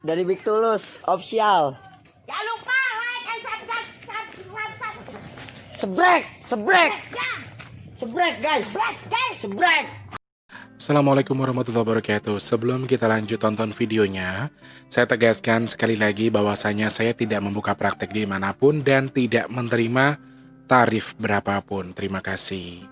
Dari Big Tulus official. Jangan lupa like and subscribe. Sebrek, sebrek, Ya, sebrek guys, sebrek. Assalamualaikum warahmatullahi wabarakatuh. Sebelum kita lanjut tonton videonya, saya tegaskan sekali lagi bahwasanya saya tidak membuka praktek dimanapun dan tidak menerima tarif berapapun. Terima kasih.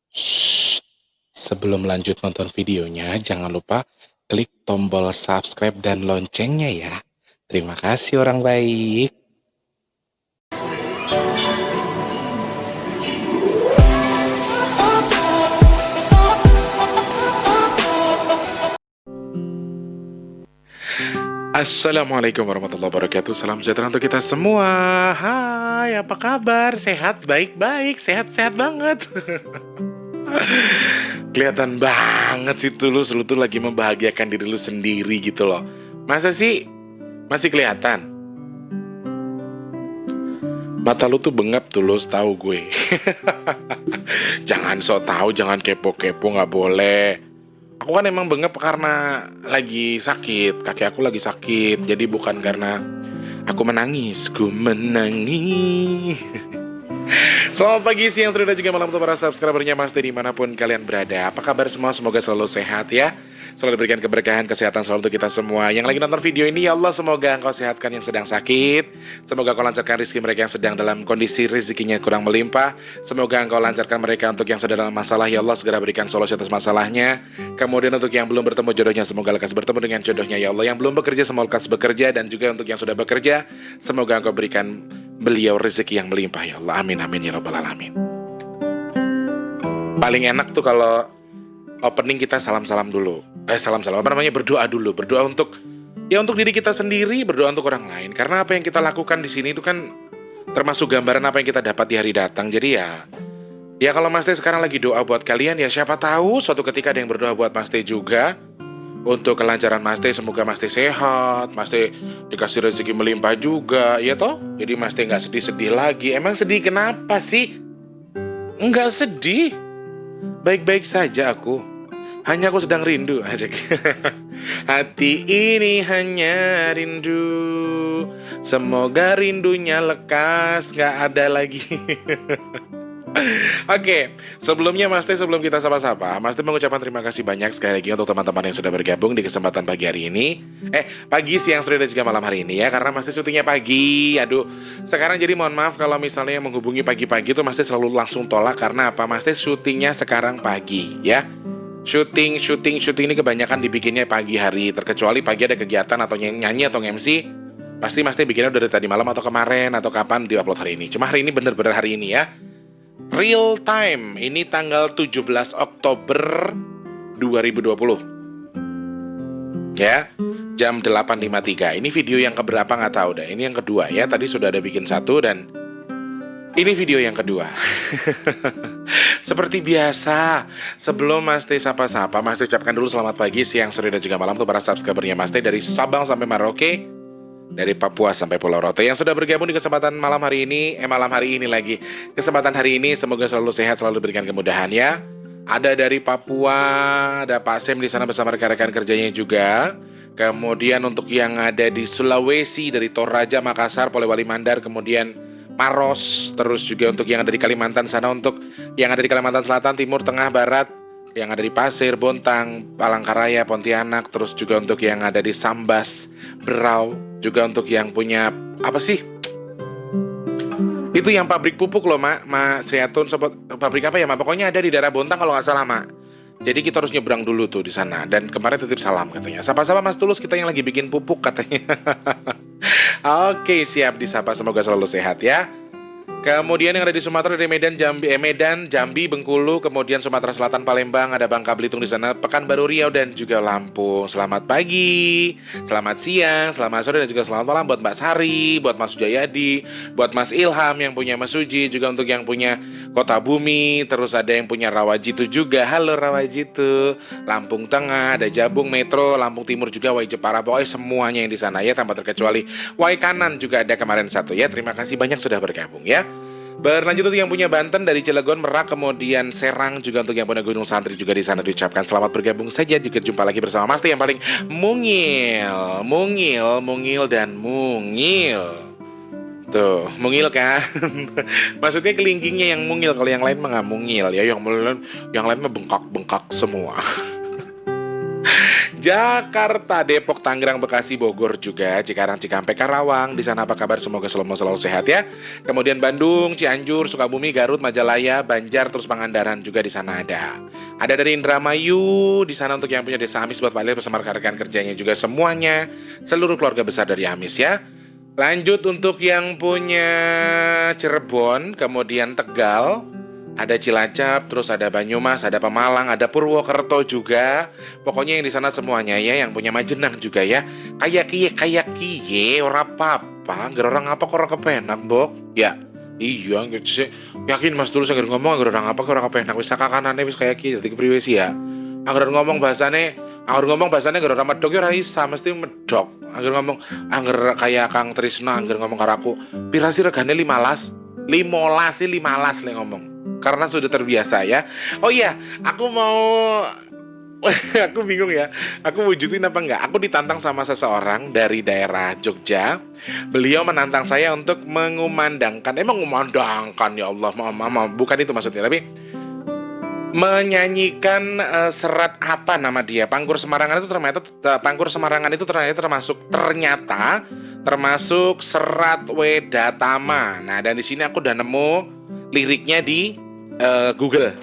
Shh. Sebelum lanjut nonton videonya, jangan lupa klik tombol subscribe dan loncengnya ya. Terima kasih orang baik. Assalamualaikum warahmatullahi wabarakatuh. Salam sejahtera untuk kita semua. Hai, apa kabar? Sehat, baik-baik, sehat-sehat banget. Kelihatan banget sih Tulus, lu tuh lagi membahagiakan diri lu sendiri gitu loh. Masa sih? Masih kelihatan? Mata lu tuh bengap Tulus, tahu gue. Jangan sok tahu, jangan kepo-kepo, nggak boleh. Aku kan emang bengap karena lagi sakit, kaki aku lagi sakit. Jadi bukan karena aku menangis, ku menangis. Selamat pagi, siang, sore, dan juga malam untuk para subscribernya Mas Teh dimanapun kalian berada. Apa kabar semua? Semoga selalu sehat ya. Selalu diberikan keberkahan, kesehatan selalu untuk kita semua. Yang lagi nonton video ini, ya Allah semoga engkau sehatkan yang sedang sakit. Semoga engkau lancarkan rezeki mereka yang sedang dalam kondisi rezekinya kurang melimpah. Semoga engkau lancarkan mereka untuk yang sedang dalam masalah, ya Allah segera berikan solusi atas masalahnya. Kemudian untuk yang belum bertemu jodohnya, semoga lekas bertemu dengan jodohnya, ya Allah. Yang belum bekerja, semoga lekas bekerja. Dan juga untuk yang sudah bekerja, semoga engkau berikan beliau rezeki yang melimpah, ya Allah. Amin, amin, ya Rabbal Alamin. Paling enak tuh kalau opening kita salam-salam dulu. Salam-salam, apa namanya, berdoa dulu. Berdoa untuk, ya untuk diri kita sendiri, berdoa untuk orang lain. Karena apa yang kita lakukan di sini itu kan termasuk gambaran apa yang kita dapat di hari datang. Jadi ya kalau Mas Teh sekarang lagi doa buat kalian, ya siapa tahu suatu ketika ada yang berdoa buat Mas Teh juga. Untuk kelancaran Mas Teh, semoga Mas Teh sehat, Mas Teh dikasih rezeki melimpah juga, ya toh? Jadi Mas Teh nggak sedih-sedih lagi. Emang sedih kenapa sih? Enggak sedih. Baik-baik saja aku. Hanya aku sedang rindu. Hati ini hanya rindu. Semoga rindunya lekas, nggak ada lagi. Oke, sebelumnya Mas Teh, sebelum kita sapa-sapa, Mas Teh mengucapkan terima kasih banyak sekali lagi untuk teman-teman yang sudah bergabung di kesempatan pagi hari ini. Pagi, siang, sore, dan juga malam hari ini ya. Karena Mas Teh syutingnya pagi. Aduh, sekarang jadi mohon maaf kalau misalnya yang menghubungi pagi-pagi itu Mas Teh selalu langsung tolak. Karena apa? Mas Teh syutingnya sekarang pagi ya. Syuting ini kebanyakan dibikinnya pagi hari. Terkecuali pagi ada kegiatan atau nyanyi atau MC, pasti Mas Teh bikinnya udah dari tadi malam atau kemarin atau kapan di-upload hari ini. Cuma hari ini bener-bener hari ini ya. Real time, ini tanggal 17 Oktober 2020 ya, jam 8.53. Ini video yang keberapa nggak tahu dah. Ini yang kedua ya, tadi sudah ada bikin satu dan ini video yang kedua. Seperti biasa, sebelum Mas Teh sapa-sapa, Mas Teh ucapkan dulu selamat pagi, siang, sore, dan juga malam untuk para subscribernya Mas Teh dari Sabang sampai Merauke, dari Papua sampai Pulau Rote yang sudah bergabung di kesempatan malam hari ini. Kesempatan hari ini semoga selalu sehat, selalu diberikan kemudahan ya. Ada dari Papua, ada Pak Sem di sana bersama rekan-rekan kerjanya juga. Kemudian untuk yang ada di Sulawesi, dari Toraja, Makassar, Polewali Mandar, kemudian Maros. Terus juga untuk yang ada di Kalimantan sana, untuk yang ada di Kalimantan Selatan, Timur, Tengah, Barat, yang ada di Pasir, Bontang, Palangkaraya, Pontianak. Terus juga untuk yang ada di Sambas, Berau. Juga untuk yang punya, apa sih? Itu yang pabrik pupuk loh, Mak Sriatun, sobat. Pabrik apa ya, Mak? Pokoknya ada di daerah Bontang kalau nggak salah, Mak. Jadi kita harus nyebrang dulu tuh di sana. Dan kemarin titip salam katanya. Sapa-sapa Mas Tulus, kita yang lagi bikin pupuk katanya. Oke, siap disapa, semoga selalu sehat ya. Kemudian yang ada di Sumatera dari Medan, Jambi, Bengkulu, kemudian Sumatera Selatan, Palembang, ada Bangka Belitung di sana, Pekanbaru Riau, dan juga Lampung. Selamat pagi, selamat siang, selamat sore, dan juga selamat malam buat Mbak Sari, buat Mas Jayadi, buat Mas Ilham yang punya Mas Suji, juga untuk yang punya Kota Bumi, terus ada yang punya Rawajitu juga. Halo Rawajitu, Lampung Tengah, ada Jabung Metro, Lampung Timur juga, Wai Jepara, pokoknya semuanya yang di sana ya, tanpa terkecuali Wai Kanan juga ada kemarin satu ya. Terima kasih banyak sudah bergabung ya. Berlanjut untuk yang punya Banten dari Cilegon, Merak, kemudian Serang, juga untuk yang punya Gunung Santri juga di sana diucapkan selamat bergabung saja. Juga jumpa lagi bersama Mas T yang paling mungil, mungil dan mungil. Tuh, mungil kan? Maksudnya kelingkingnya yang mungil, kalau yang lain mah nggak mungil ya. Yang lain mah bengkak-bengkak semua. Jakarta, Depok, Tangerang, Bekasi, Bogor juga, Cikarang, Cikampek, Karawang. Di sana apa kabar? Semoga selalu sehat ya. Kemudian Bandung, Cianjur, Sukabumi, Garut, Majalaya, Banjar, terus Pangandaran juga di sana ada. Ada dari Indramayu di sana untuk yang punya Desa Amis buat Pak Lil bersama rekan kerjanya juga semuanya. Seluruh keluarga besar dari Amis ya. Lanjut untuk yang punya Cirebon, kemudian Tegal, ada Cilacap, terus ada Banyumas, ada Pemalang, ada Purwokerto juga. Pokoknya yang di sana semuanya ya, yang punya Majenang juga ya. Kayak kiye, ora apa-apa, orang apa kok ora kepenak, Bok? Ya. Iya, gitu sih. Yakin Mas dulu saya ngomong orang apa kok ora kepenak wis kakanane wis kayak kiye dadi kepriwe sih ya. Angger ngomong bahasane gara medok ya ora isa mesti medok. Angger ngomong kayak Kang Trisno angger ngomong karo aku, pira sih regane 15 sih 15 le ngomong. Karena sudah terbiasa ya. Oh iya, aku mau aku bingung ya. Aku wujudin apa enggak? Aku ditantang sama seseorang dari daerah Jogja. Beliau menantang saya untuk mengumandangkan. Emang mengumandangkan ya Allah, maaf, bukan itu maksudnya, tapi menyanyikan serat apa nama dia? Pangkur Semarangan itu ternyata termasuk serat Wedatama. Nah, dan di sini aku udah nemu liriknya di Google.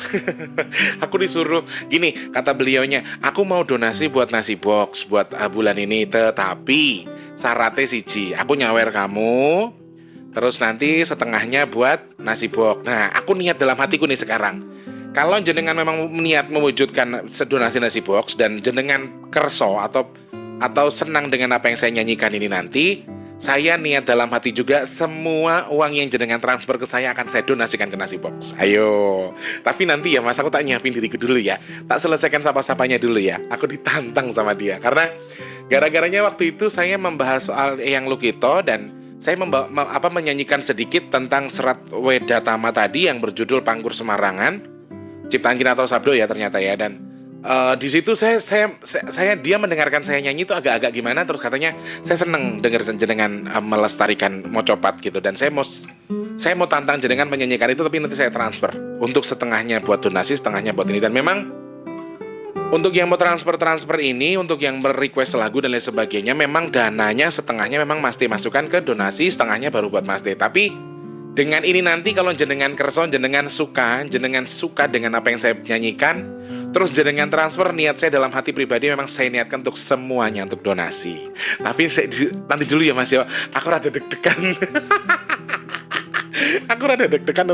Aku disuruh gini, kata beliaunya, aku mau donasi buat nasi box buat bulan ini, tetapi syaratnya siji, aku nyawer kamu, terus nanti setengahnya buat nasi box. Nah, aku niat dalam hatiku nih sekarang, kalau jenengan memang niat mewujudkan donasi nasi box dan jenengan kerso atau senang dengan apa yang saya nyanyikan ini nanti, saya niat dalam hati juga semua uang yang jenengan transfer ke saya akan saya donasikan ke nasi box. Ayo. Tapi nanti ya Mas, aku tak nyiapin diriku dulu ya. Tak selesaikan sapa-sapanya dulu ya. Aku ditantang sama dia. Karena gara-garanya waktu itu saya membahas soal Eyang Lukito dan saya menyanyikan sedikit tentang serat Wedatama tadi yang berjudul Pangkur Semarangan, ciptaan Kinato Sabdo ya ternyata ya. Dan di situ dia mendengarkan saya nyanyi itu agak-agak gimana, terus katanya saya seneng dengar jenengan melestarikan mocopat gitu, dan saya mau tantang jenengan menyanyikan itu, tapi nanti saya transfer untuk setengahnya buat donasi, setengahnya buat ini. Dan memang untuk yang mau transfer ini, untuk yang request lagu dan lain sebagainya, memang dananya setengahnya memang Mas T masukkan ke donasi, setengahnya baru buat Mas T. Tapi dengan ini nanti kalau jenengan kerson, jenengan suka dengan apa yang saya nyanyikan, terus jenengan transfer, niat saya dalam hati pribadi memang saya niatkan untuk semuanya untuk donasi. Tapi nanti dulu ya Mas yo, aku rada deg-degan. Aku rada deg-degan,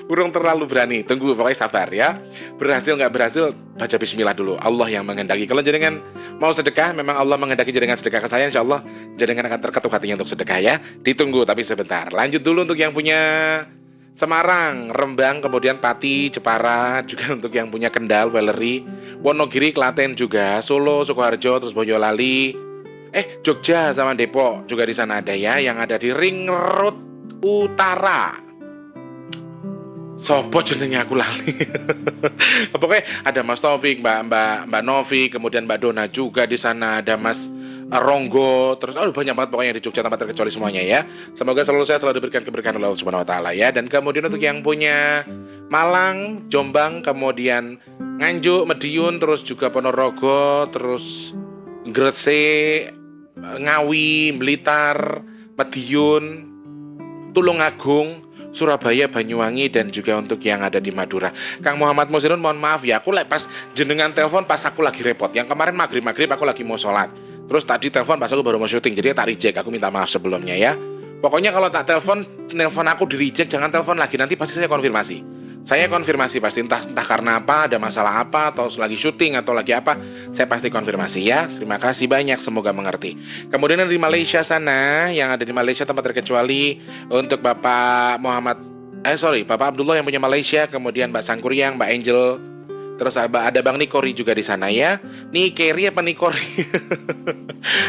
urung terlalu berani. Tunggu, pokoknya sabar ya. Berhasil nggak berhasil, baca bismillah dulu. Allah yang menghendaki. Kalau jenengan mau sedekah, memang Allah menghendaki jenengan sedekah ke saya, insya Allah jenengan akan terketuk hatinya untuk sedekah ya. Ditunggu, tapi sebentar. Lanjut dulu untuk yang punya Semarang, Rembang, kemudian Pati, Jepara, juga untuk yang punya Kendal, Weleri, Wonogiri, Klaten juga, Solo, Sukoharjo, terus Boyolali, Jogja sama Depok juga di sana ada ya, yang ada di Ring Road Utara. Sopo jenenge aku lali. Pokoknya ada Mas Taufik, Mbak Novi, kemudian Mbak Dona juga di sana, ada Mas Ronggo, terus banyak banget pokoknya di Jogja tanpa terkecuali semuanya ya. Semoga selalu sehat, selalu diberikan keberkahan oleh Allah Subhanahu wa taala ya. Dan kemudian untuk yang punya Malang, Jombang, kemudian Nganjuk, Mediun, terus juga Ponorogo, terus Gresik, Ngawi, Blitar, Mediun, Tulungagung, Surabaya, Banyuwangi, dan juga untuk yang ada di Madura. Kang Muhammad Musinun, mohon maaf ya, aku pas jenengan telepon pas aku lagi repot. Yang kemarin maghrib aku lagi mau sholat, terus tadi telepon pas aku baru mau syuting, jadi tak reject. Aku minta maaf sebelumnya ya. Pokoknya kalau tak telepon aku di reject, jangan telepon lagi, nanti pasti saya konfirmasi. Saya konfirmasi pasti, entah karena apa, ada masalah apa, atau lagi syuting, atau lagi apa, saya pasti konfirmasi ya. Terima kasih banyak, semoga mengerti. Kemudian di Malaysia sana, yang ada di Malaysia tanpa terkecuali untuk Bapak Abdullah yang punya Malaysia, kemudian Mbak Sangkuriang, Mbak Angel, Terus ada Bang Nikori juga di sana ya. Nikeri apa Nikori?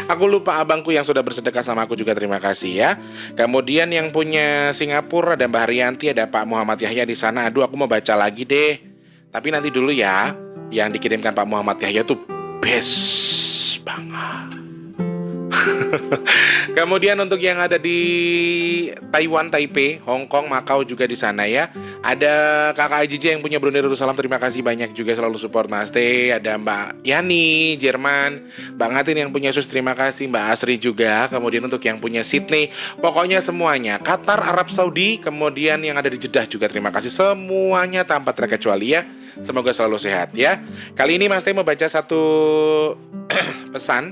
Aku lupa abangku yang sudah bersedekah sama aku juga, terima kasih ya. Kemudian yang punya Singapura ada Mbak Haryanti, ada Pak Muhammad Yahya di sana. Aduh, aku mau baca lagi deh. Tapi nanti dulu ya. Yang dikirimkan Pak Muhammad Yahya tuh best banget. Kemudian untuk yang ada di Taiwan, Taipei, Hong Kong, Makau juga di sana ya. Ada Kakak Ajija yang punya Brunei Darussalam, terima kasih banyak juga selalu support Mas Teh. Ada Mbak Yani, Jerman, Mbak Ngatin yang punya Sus, terima kasih. Mbak Asri juga. Kemudian untuk yang punya Sydney, pokoknya semuanya. Qatar, Arab Saudi, kemudian yang ada di Jeddah juga terima kasih. Semuanya tanpa terkecuali ya. Semoga selalu sehat ya. Kali ini Mas Teh mau baca satu pesan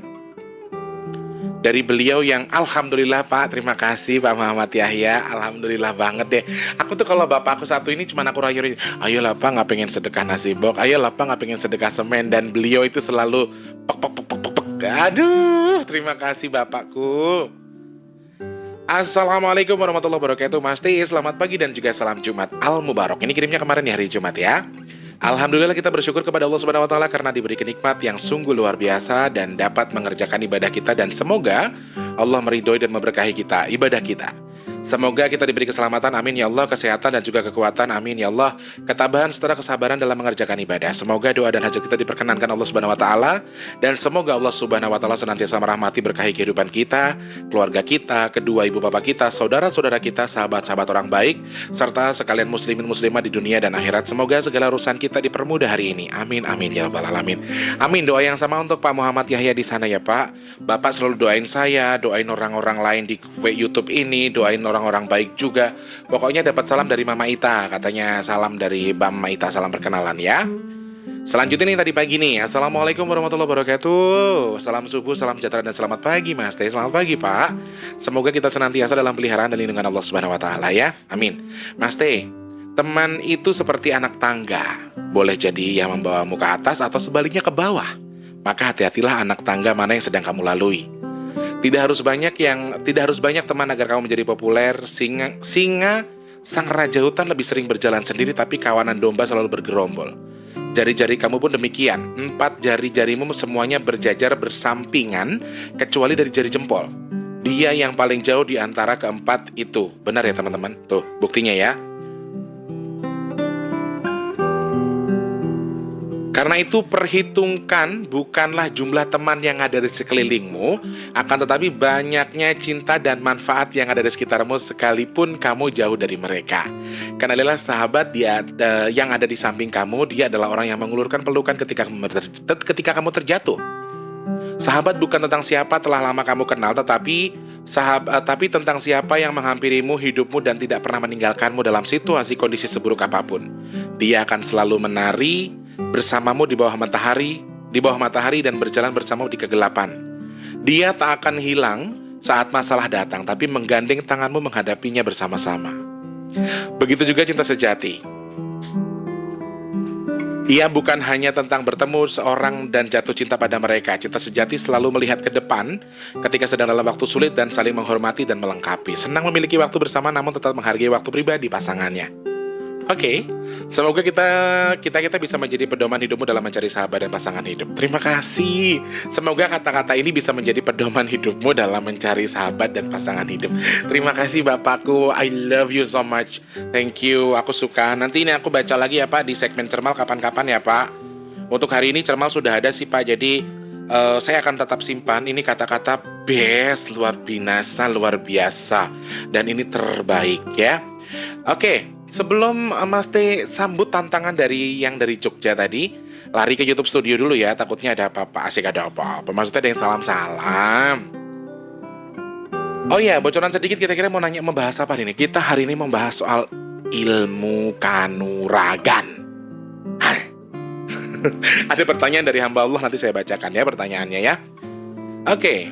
dari beliau yang alhamdulillah Pak, terima kasih Pak Muhammad Yahya, alhamdulillah banget deh. Aku tuh kalau bapakku satu ini cuma aku rayu, ayolah Pak, nggak pengen sedekah nasi bok, ayolah Pak, nggak pengen sedekah semen, dan beliau itu selalu pek. Aduh, terima kasih bapakku. Assalamualaikum warahmatullahi wabarakatuh. Mas Teh, selamat pagi dan juga salam Jumat Al-Mubarak. Ini kirimnya kemarin di hari Jumat ya. Alhamdulillah kita bersyukur kepada Allah Subhanahu wa taala karena diberi kenikmat yang sungguh luar biasa dan dapat mengerjakan ibadah kita, dan semoga Allah meridhoi dan memberkahi kita, ibadah kita. Semoga kita diberi keselamatan, amin ya Allah, kesehatan dan juga kekuatan, amin ya Allah, ketabahan serta kesabaran dalam mengerjakan ibadah. Semoga doa dan hajat kita diperkenankan Allah Subhanahu wa taala, dan semoga Allah Subhanahu wa taala senantiasa merahmati berkahi kehidupan kita, keluarga kita, kedua ibu bapak kita, saudara-saudara kita, sahabat-sahabat orang baik, serta sekalian muslimin muslimah di dunia dan akhirat. Semoga segala urusan kita dipermudah hari ini. Amin amin ya rabbal alamin. Amin. Doa yang sama untuk Pak Muhammad Yahya di sana ya Pak. Bapak selalu doain saya, doain orang-orang lain di YouTube ini, doain orang-orang baik juga. Pokoknya dapat salam dari Mama Ita. Katanya salam dari Mama Ita, salam perkenalan ya. Selanjutnya nih tadi pagi nih, assalamualaikum warahmatullahi wabarakatuh. Salam subuh, salam sejahtera dan selamat pagi Mas Teh. Selamat pagi Pak. Semoga kita senantiasa dalam peliharaan dan lindungan Allah Subhanahu wa taala ya. Amin. Mas Teh, teman itu seperti anak tangga, boleh jadi yang membawamu ke atas atau sebaliknya ke bawah. Maka hati-hatilah anak tangga mana yang sedang kamu lalui. Tidak harus banyak teman agar kamu menjadi populer. Singa sang raja hutan lebih sering berjalan sendiri, tapi kawanan domba selalu bergerombol. Jari-jari kamu pun demikian. 4 jari-jarimu semuanya berjajar bersampingan kecuali dari jari jempol. Dia yang paling jauh di antara keempat itu. Benar ya teman-teman? Tuh buktinya ya. Karena itu perhitungkan bukanlah jumlah teman yang ada di sekelilingmu, akan tetapi banyaknya cinta dan manfaat yang ada di sekitarmu sekalipun kamu jauh dari mereka. Kenalilah sahabat yang ada di samping kamu, dia adalah orang yang mengulurkan pelukan ketika kamu terjatuh. Sahabat bukan tentang siapa telah lama kamu kenal, tapi tentang siapa yang menghampirimu hidupmu dan tidak pernah meninggalkanmu dalam situasi kondisi seburuk apapun. Dia akan selalu menari bersamamu di bawah matahari dan berjalan bersamamu di kegelapan. Dia tak akan hilang saat masalah datang, tapi menggandeng tanganmu menghadapinya bersama-sama. Begitu juga cinta sejati. Ia bukan hanya tentang bertemu seorang dan jatuh cinta pada mereka. Cinta sejati selalu melihat ke depan ketika sedang dalam waktu sulit dan saling menghormati dan melengkapi. Senang memiliki waktu bersama namun tetap menghargai waktu pribadi pasangannya. Oke, semoga kita bisa menjadi pedoman hidupmu dalam mencari sahabat dan pasangan hidup. Terima kasih. Semoga kata-kata ini bisa menjadi pedoman hidupmu dalam mencari sahabat dan pasangan hidup. Terima kasih Bapakku. I love you so much. Thank you. Aku suka. Nanti ini aku baca lagi ya Pak di segmen Cermal kapan-kapan ya Pak. Untuk hari ini Cermal sudah ada sih Pak. Jadi saya akan tetap simpan ini kata-kata best, luar biasa, dan ini terbaik ya. Oke, sebelum Mas Teh sambut tantangan dari Jogja tadi, lari ke YouTube Studio dulu ya, takutnya ada apa-apa. Asik ada apa-apa, maksudnya ada yang salam-salam. Oh ya, bocoran sedikit, kira-kira mau membahas apa hari ini? Kita hari ini membahas soal ilmu kanuragan. Ada pertanyaan dari hamba Allah, nanti saya bacakan ya pertanyaannya ya. Oke.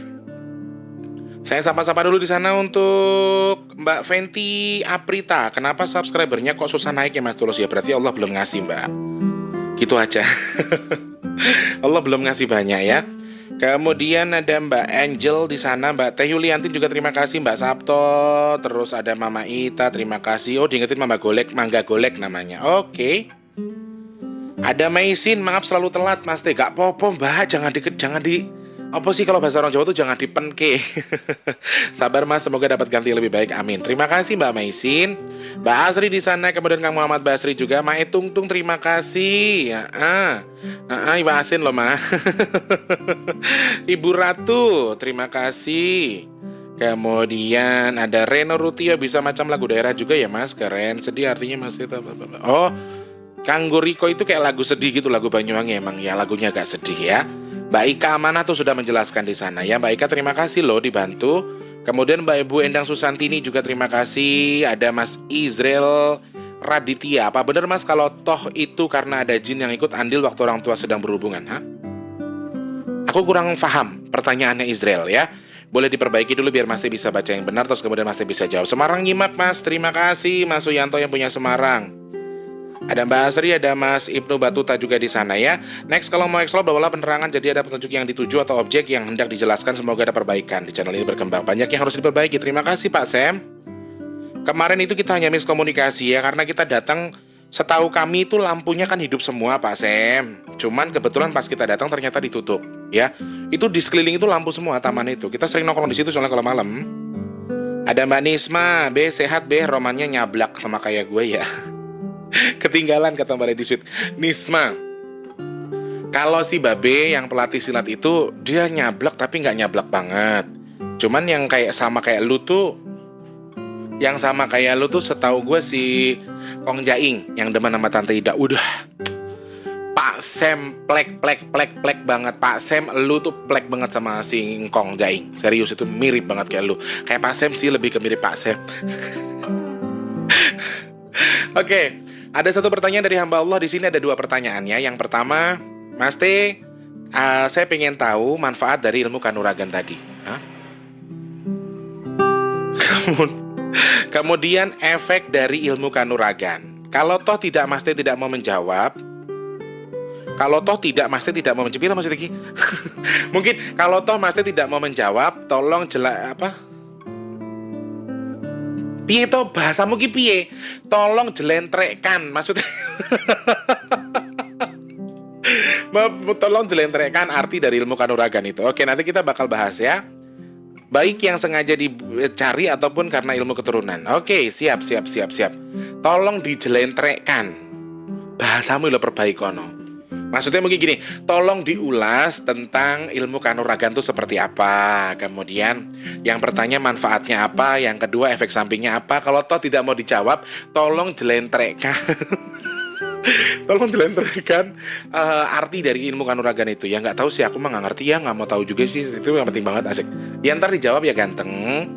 Saya sapa-sapa dulu di sana untuk Mbak Fenty Aprita. Kenapa subscribernya kok susah naik ya Mas Tulus? Ya berarti Allah belum ngasih Mbak. Gitu aja. Allah belum ngasih banyak ya. Kemudian ada Mbak Angel di sana, Mbak Teh Yulianti juga terima kasih, Mbak Sabto, terus ada Mama Ita terima kasih. Oh diingetin Mangga Golek namanya. Oke. Ada Maisin, maaf selalu telat Mas Teh. Gak apa-apa Mbak, jangan di apa sih kalau bahasa orang Jawa tuh jangan dipenke. Sabar Mas, semoga dapat ganti yang lebih baik. Amin. Terima kasih Mbak Maisin. Mbak Asri di sana, kemudian Kang Muhammad Basri juga. Mae Tung Tung terima kasih. Ibu Asin loh, Ma. Ibu Ratu, terima kasih. Kemudian ada Reno Rutio, bisa macam lagu daerah juga ya Mas. Keren, sedih artinya Mas itu. Oh, Kanggo Riko itu kayak lagu sedih gitu, lagu Banyuwangi emang ya lagunya agak sedih ya. Mbak Ika Amanah tuh sudah menjelaskan di sana ya. Mbak Ika terima kasih loh dibantu. Kemudian Mbak Ibu Endang Susantini juga terima kasih. Ada Mas Israel Raditya. Apa benar Mas kalau toh itu karena ada jin yang ikut andil waktu orang tua sedang berhubungan? Aku kurang paham pertanyaannya Israel ya. Boleh diperbaiki dulu biar Mas Teh bisa baca yang benar, terus kemudian Mas Teh bisa jawab. Semarang nyimak Mas, terima kasih Mas Suyanto yang punya Semarang. Ada Mbak Asri, ada Mas Ibnu Batuta juga di sana ya. Next, kalau mau explore bawalah penerangan, jadi ada petunjuk yang dituju atau objek yang hendak dijelaskan. Semoga ada perbaikan di channel ini berkembang. Banyak yang harus diperbaiki. Terima kasih Pak Sam. Kemarin itu kita hanya miskomunikasi ya, karena kita datang, setahu kami itu lampunya kan hidup semua Pak Sam. Cuman kebetulan pas kita datang ternyata ditutup ya. Itu di sekeliling itu lampu semua taman itu. Kita sering nongkrong di situ soalnya kalau malam. Ada Mbak Nisma, B sehat B, romannya nyablak sama kayak gue ya. Ketinggalan kata Mbak Lady Sweet. Nisma, kalau si Babe yang pelatih silat itu dia nyablak tapi nggak nyablak banget. Cuman yang kayak sama kayak lu tuh, yang sama kayak lu tuh setahu gue si Kong Jaing yang demen sama Tante Ida. Udah Pak Sam plek banget. Pak Sam lu tuh plek banget sama si Kong Jaing. Serius itu mirip banget kayak lu. Kayak Pak Sam sih lebih ke mirip Pak Sam. Oke. Ada satu pertanyaan dari hamba Allah. Di sini ada dua pertanyaannya. Yang pertama, Mas T, saya pengen tahu manfaat dari ilmu kanuragan tadi. Kemudian efek dari ilmu kanuragan. Kalau toh tidak Mas T tidak mau menjawab. Kalau toh tidak Mas T tidak mau menjawab, maksudnya mungkin kalau toh Mas T tidak mau menjawab, tolong piye to bahasamu ki piye? Tolong jelentrekkan maksudnya. Tolong jelentrekkan arti dari ilmu kanuragan itu. Oke, nanti kita bakal bahas ya. Baik yang sengaja dicari ataupun karena ilmu keturunan. Oke, siap. Tolong dijelentrekkan. Bahasamu lo perbaikono. Maksudnya mungkin gini, tolong diulas tentang ilmu kanuragan itu seperti apa. Kemudian yang pertanyaan manfaatnya apa, yang kedua efek sampingnya apa. Kalau toh tidak mau dijawab, tolong jelentrekkan. Tolong jelentrekkan arti dari ilmu kanuragan itu. Ya nggak tahu sih, aku mah nggak ngerti ya, nggak mau tahu juga sih. Itu yang penting banget, asik. Ya ntar dijawab ya ganteng.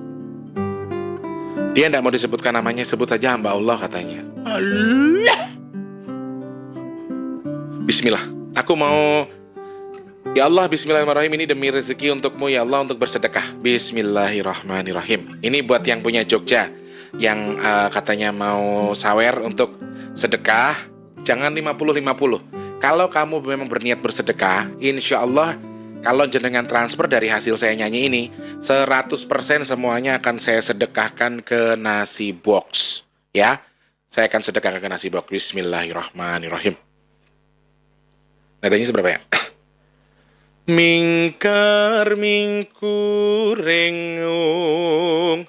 Dia nggak mau disebutkan namanya, sebut saja hamba Allah katanya. Allah. Bismillah, aku mau. Ya Allah, bismillahirrahmanirrahim. Ini demi rezeki untukmu ya Allah, untuk bersedekah. Bismillahirrahmanirrahim. Ini buat yang punya Jogja, yang katanya mau sawer untuk sedekah. Jangan 50-50. Kalau kamu memang berniat bersedekah, insya Allah kalau jenengan transfer dari hasil saya nyanyi ini, 100% semuanya akan saya sedekahkan ke nasi box. Ya, saya akan sedekahkan ke nasi box. Bismillahirrahmanirrahim. Nadanya seberapa ya? Mingkar mingkurengung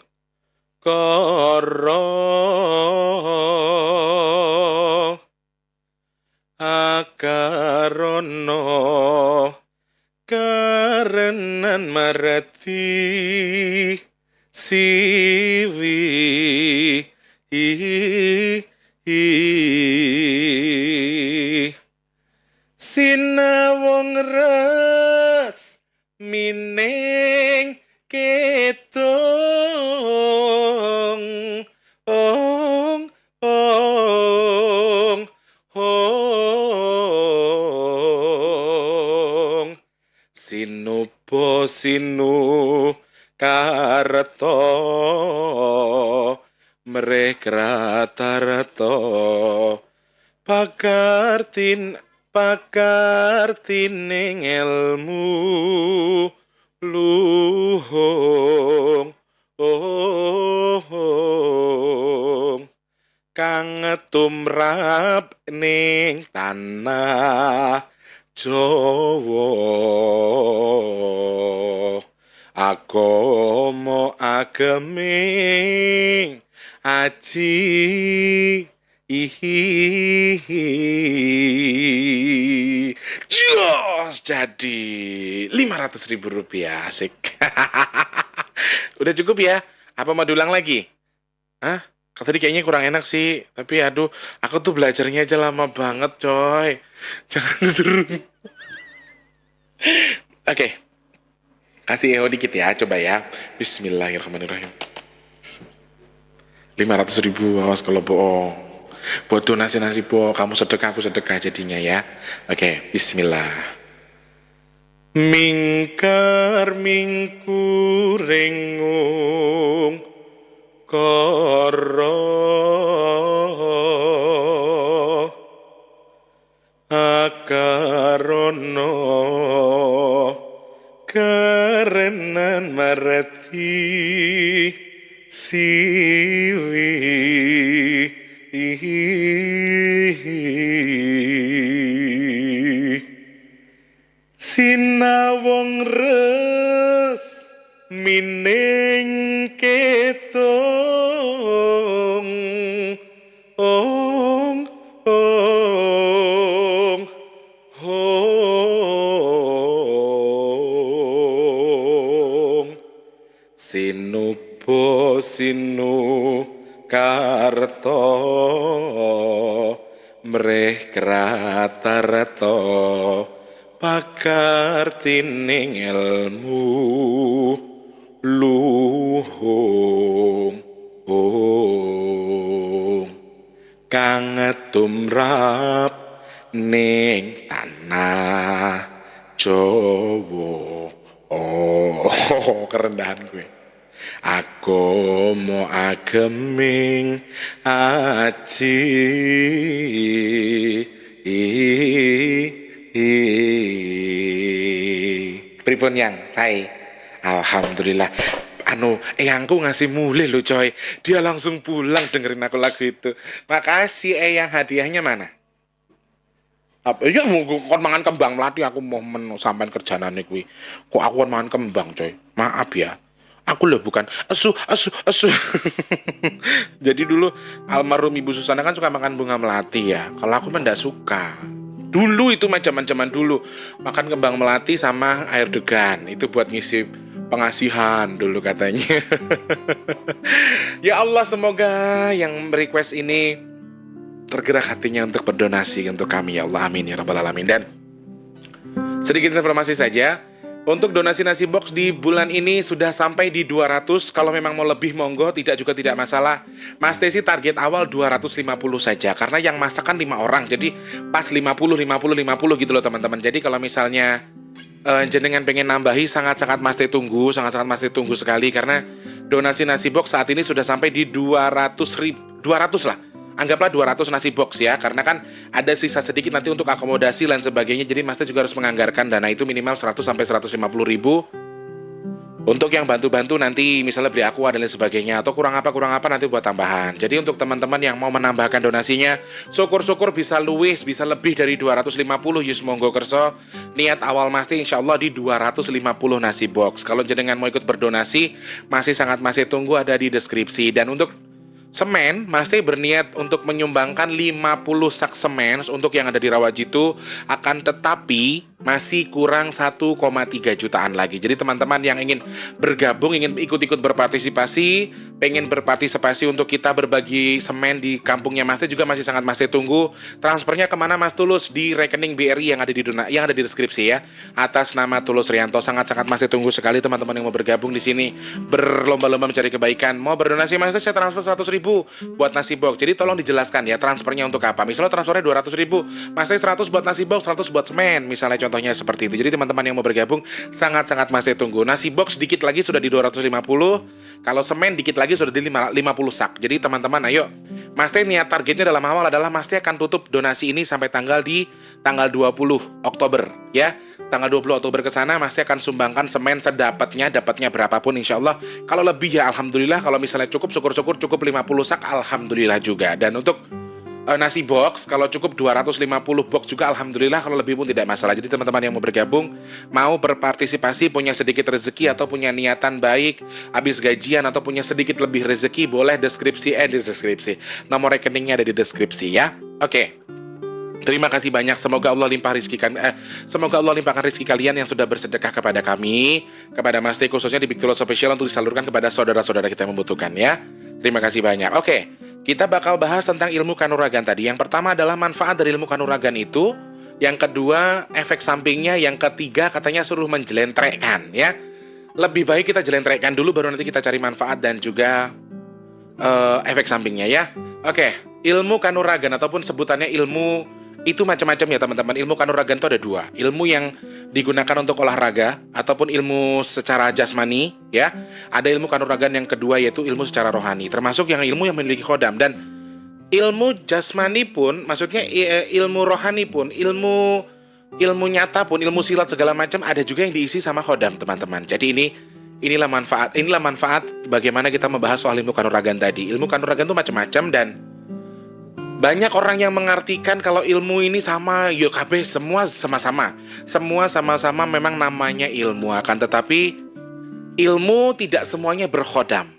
koro akarono karenan marati siwi sinawong res mineng ketong sinupo sinu karto mrekrata-rato pakartining ilmu luhung kang tumrap ning tanah Jawa. Agama ageming aji jos jadi 500.000 rupiah. Asik. Udah cukup ya? Apa mau diulang lagi? Hah? Tadi kayaknya kurang enak sih. Tapi aduh, aku tuh belajarnya aja lama banget coy. Jangan seru. Oke. Kasih EO dikit ya, coba ya. Bismillahirrahmanirrahim. 500.000, awas kalau bohong. Buat donasi nasi bohong, kamu sedekah, aku sedekah jadinya ya. Oke, bismillah. Mingkar mingkurengung koro akarono karenan marati siwi sinawong res mining ketong ong ong ong sinupo sinu karto mreh kratarto pakar tining ilmu luhung kang tumrap ning tanah Jawa. Oh, kerendahan gue. Agama ageming aji pripun yang saya alhamdulillah eyangku ngasih mulih lo coy, dia langsung pulang dengerin aku lagu itu. Makasih eyang, hadiahnya mana? Apa ya mau kon mangan kembang melati aku mau sampean kerjanane kuwi. Kok aku kon mangan kembang coy. Maaf ya. Aku loh bukan asu. Jadi dulu almarhum Ibu Susana kan suka makan bunga melati ya. Kalau aku mah enggak suka. Dulu itu zaman dulu makan kembang melati sama air degan. Itu buat ngisi pengasihan dulu katanya. Ya Allah, semoga yang request ini tergerak hatinya untuk berdonasi untuk kami ya Allah, amin ya rabbal alamin. Dan sedikit informasi saja, untuk donasi nasi box di bulan ini sudah sampai di 200. Kalau memang mau lebih monggo, tidak masalah. Mas Tesi target awal 250 saja, karena yang masak kan 5 orang, jadi pas 50 gitu loh teman-teman. Jadi kalau misalnya jenengan pengen nambahi, sangat-sangat Mas Teh tunggu sekali, karena donasi nasi box saat ini sudah sampai di 200 lah. Anggaplah 200 nasi box ya, karena kan ada sisa sedikit nanti untuk akomodasi dan sebagainya. Jadi Mas Teh juga harus menganggarkan dana itu minimal 100 sampai 150 ribu untuk yang bantu-bantu nanti misalnya beli aqua dan lain sebagainya, atau kurang apa nanti buat tambahan. Jadi untuk teman-teman yang mau menambahkan donasinya, syukur-syukur bisa luwes, bisa lebih dari 250 yus monggo kerso. Niat awal Mas Teh insyaallah di 250 nasi box. Kalau jenengan mau ikut berdonasi, masih tunggu, ada di deskripsi. Dan untuk semen, Mas Teh berniat untuk menyumbangkan 50 sak semen untuk yang ada di Rawajitu, akan tetapi masih kurang 1,3 jutaan lagi. Jadi teman-teman yang ingin bergabung, ingin ikut-ikut berpartisipasi, pengen berpartisipasi untuk kita berbagi semen di kampungnya Mas Teh juga masih sangat Mas Teh tunggu. Transfernya kemana Mas Tulus? Di rekening BRI yang ada di deskripsi ya, atas nama Tulus Rianto. Sangat-sangat Mas Teh tunggu sekali teman-teman yang mau bergabung di sini, berlomba-lomba mencari kebaikan. Mau berdonasi Mas Teh, saya transfer 100.000 buat nasi box. Jadi tolong dijelaskan ya transfernya untuk apa. Misalnya transfernya 200.000, Mas Teh 100 buat nasi box, 100 buat semen, misalnya contohnya seperti itu. Jadi teman-teman yang mau bergabung sangat-sangat Mas Teh tunggu. Nasi box dikit lagi sudah di 250. Kalau semen dikit lagi sudah di 50 sak. Jadi teman-teman ayo. Mas Teh niat targetnya dalam awal adalah Mas Teh akan tutup donasi ini sampai tanggal 20 Oktober ya. Tanggal 20 Oktober ke sana Mas Teh akan sumbangkan semen dapatnya berapapun insyaallah. Kalau lebih ya alhamdulillah, kalau misalnya cukup syukur-syukur, cukup 50 sak alhamdulillah juga. Dan untuk nasi box. Kalau cukup 250 box juga alhamdulillah, kalau lebih pun tidak masalah. Jadi teman-teman yang mau bergabung, mau berpartisipasi, punya sedikit rezeki atau punya niatan baik habis gajian atau punya sedikit lebih rezeki, boleh di deskripsi. Nomor rekeningnya ada di deskripsi ya. Oke. Terima kasih banyak. Semoga Allah limpahkan rezeki kalian yang sudah bersedekah kepada kami, kepada Mas T khususnya di Big Tulus Official untuk disalurkan kepada saudara-saudara kita yang membutuhkan ya. Terima kasih banyak. Oke, kita bakal bahas tentang ilmu kanuragan tadi. Yang pertama adalah manfaat dari ilmu kanuragan itu. Yang kedua, efek sampingnya. Yang ketiga, katanya suruh menjelentrekkan ya. Lebih baik kita jelentrekkan dulu, baru nanti kita cari manfaat dan juga efek sampingnya ya. Oke, ilmu kanuragan ataupun sebutannya ilmu itu macam-macam ya teman-teman. Ilmu kanuragan itu ada dua. Ilmu yang digunakan untuk olahraga ataupun ilmu secara jasmani ya. Ada ilmu kanuragan yang kedua yaitu ilmu secara rohani, termasuk yang ilmu yang memiliki khodam. Dan ilmu jasmani pun, maksudnya ilmu rohani pun, ilmu nyata pun, ilmu silat segala macam ada juga yang diisi sama khodam teman-teman. Jadi inilah manfaat bagaimana kita membahas soal ilmu kanuragan tadi. Ilmu kanuragan itu macam-macam dan banyak orang yang mengartikan kalau ilmu ini sama, KB semua sama-sama. Semua sama-sama memang namanya ilmu, akan tetapi ilmu tidak semuanya berkhodam.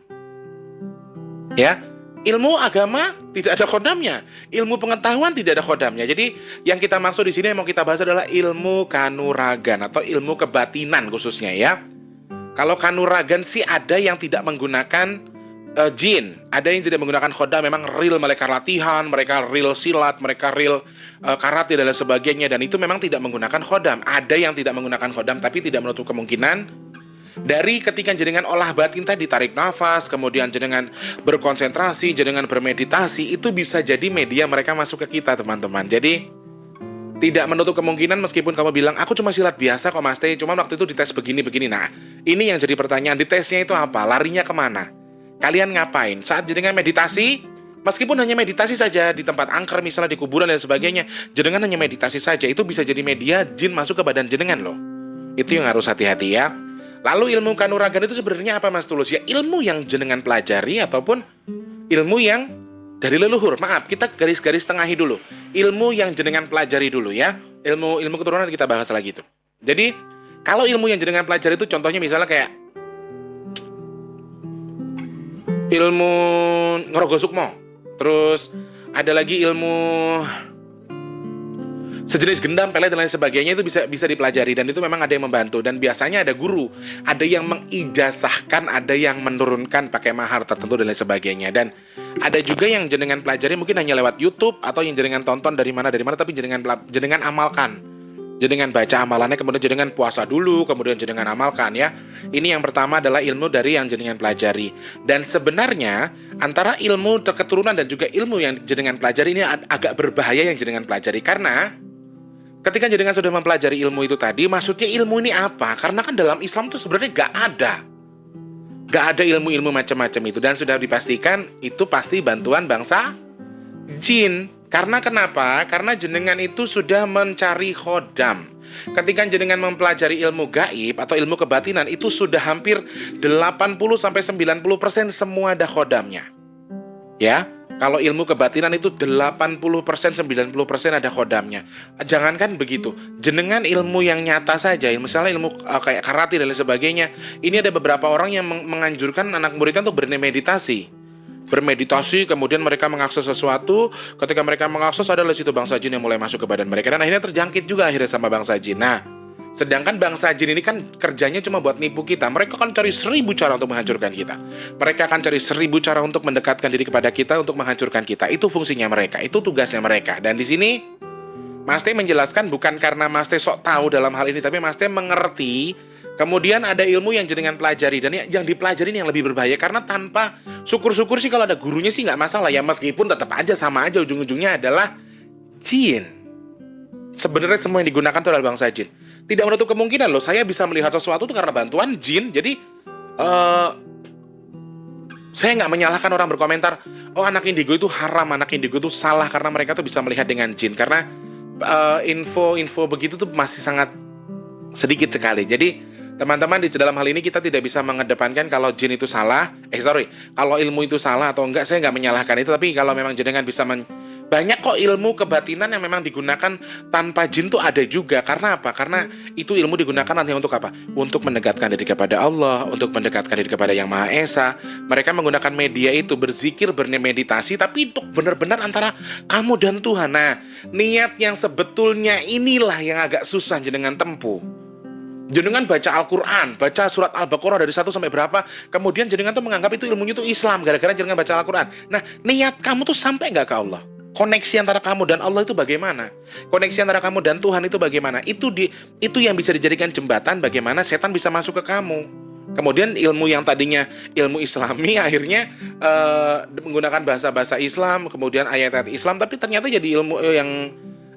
Ya, ilmu agama tidak ada khodamnya, ilmu pengetahuan tidak ada khodamnya. Jadi yang kita maksud di sini yang mau kita bahas adalah ilmu kanuragan atau ilmu kebatinan khususnya ya. Kalau kanuragan sih ada yang tidak menggunakan jin, ada yang tidak menggunakan khodam, memang real mereka latihan, mereka real silat, mereka real karate dan lain sebagainya, dan itu memang tidak menggunakan khodam. Ada yang tidak menggunakan khodam, tapi tidak menutup kemungkinan dari ketika jenengan olah batin tadi, tarik nafas, kemudian jenengan berkonsentrasi, jenengan bermeditasi, itu bisa jadi media mereka masuk ke kita teman-teman. Jadi tidak menutup kemungkinan meskipun kamu bilang aku cuma silat biasa kok Mas T, cuma waktu itu dites begini-begini. Nah, ini yang jadi pertanyaan, ditesnya itu apa? Larinya kemana? Kalian ngapain? Saat jenengan meditasi, meskipun hanya meditasi saja di tempat angker misalnya di kuburan dan sebagainya, jenengan hanya meditasi saja, itu bisa jadi media jin masuk ke badan jenengan loh. Itu yang harus hati-hati ya. Lalu ilmu kanuragan itu sebenarnya apa Mas Tulus? Ya ilmu yang jenengan pelajari ataupun ilmu yang dari leluhur. Maaf, kita garis-garis tengahi dulu. Ilmu yang jenengan pelajari dulu ya. Ilmu keturunan kita bahas lagi itu. Jadi kalau ilmu yang jenengan pelajari itu contohnya misalnya kayak ilmu Ngerogo Sukmo, terus ada lagi ilmu sejenis gendam, pelet dan lain sebagainya, itu bisa dipelajari dan itu memang ada yang membantu dan biasanya ada guru, ada yang mengijazahkan, ada yang menurunkan pakai mahar tertentu dan lain sebagainya, dan ada juga yang jenengan pelajari mungkin hanya lewat YouTube atau yang jenengan tonton dari mana tapi jenengan amalkan. Jenengan baca amalannya, kemudian jenengan puasa dulu, kemudian jenengan amalkan ya. Ini yang pertama adalah ilmu dari yang jenengan pelajari. Dan sebenarnya antara ilmu keturunan dan juga ilmu yang jenengan pelajari ini agak berbahaya yang jenengan pelajari. Karena ketika jenengan sudah mempelajari ilmu itu tadi, maksudnya ilmu ini apa? Karena kan dalam Islam itu sebenarnya gak ada ilmu-ilmu macam-macam itu. Dan sudah dipastikan itu pasti bantuan bangsa jin. Karena kenapa? Karena jenengan itu sudah mencari khodam. Ketika jenengan mempelajari ilmu gaib atau ilmu kebatinan, itu sudah hampir 80-90% semua ada khodamnya. Ya, kalau ilmu kebatinan itu 80%, 90% ada khodamnya. Jangankan begitu, jenengan ilmu yang nyata saja, misalnya ilmu kayak karate dan lain sebagainya, ini ada beberapa orang yang menganjurkan anak muridnya untuk bermeditasi, kemudian mereka mengakses sesuatu. Ketika mereka mengakses, adalah situ bangsa jin yang mulai masuk ke badan mereka, dan akhirnya terjangkit juga akhirnya sama bangsa jin. Nah, sedangkan bangsa jin ini kan kerjanya cuma buat nipu kita. Mereka akan cari 1000 cara untuk menghancurkan kita. Mereka akan cari 1000 cara untuk mendekatkan diri kepada kita, untuk menghancurkan kita. Itu fungsinya mereka, itu tugasnya mereka. Dan di sini Mas T menjelaskan bukan karena Mas T sok tahu dalam hal ini, tapi Mas T mengerti. Kemudian ada ilmu yang jenengan pelajari, dan yang dipelajari ini yang lebih berbahaya, karena tanpa syukur-syukur sih kalau ada gurunya sih nggak masalah ya, meskipun tetap aja sama aja ujung-ujungnya adalah jin. Sebenarnya semua yang digunakan itu adalah bangsa jin. Tidak menutup kemungkinan loh, saya bisa melihat sesuatu itu karena bantuan jin. Jadi saya nggak menyalahkan orang berkomentar, oh anak indigo itu haram, anak indigo itu salah karena mereka tuh bisa melihat dengan jin. Karena info begitu tuh masih sangat sedikit sekali. Jadi teman-teman, di dalam hal ini kita tidak bisa mengedepankan kalau jin itu salah, kalau ilmu itu salah atau enggak, saya nggak menyalahkan itu. Tapi kalau memang jenengan bisa Banyak kok ilmu kebatinan yang memang digunakan tanpa jin tuh ada juga. Karena apa? Karena itu ilmu digunakan nanti untuk apa? Untuk mendekatkan diri kepada Allah, untuk mendekatkan diri kepada Yang Maha Esa. Mereka menggunakan media itu berzikir, bermeditasi, tapi untuk benar-benar antara kamu dan Tuhan. Nah, niat yang sebetulnya inilah yang agak susah jenengan tempuh. Jenengan baca Al-Quran, baca surat Al-Baqarah dari 1 sampai berapa, kemudian jenengan tuh menganggap itu ilmunya itu Islam, gara-gara jenengan baca Al-Quran. Nah, niat kamu tuh sampai nggak ke Allah? Koneksi antara kamu dan Allah itu bagaimana? Koneksi antara kamu dan Tuhan itu bagaimana? Itu yang bisa dijadikan jembatan bagaimana setan bisa masuk ke kamu. Kemudian ilmu yang tadinya ilmu Islami akhirnya menggunakan bahasa-bahasa Islam, kemudian ayat-ayat Islam, tapi ternyata jadi ilmu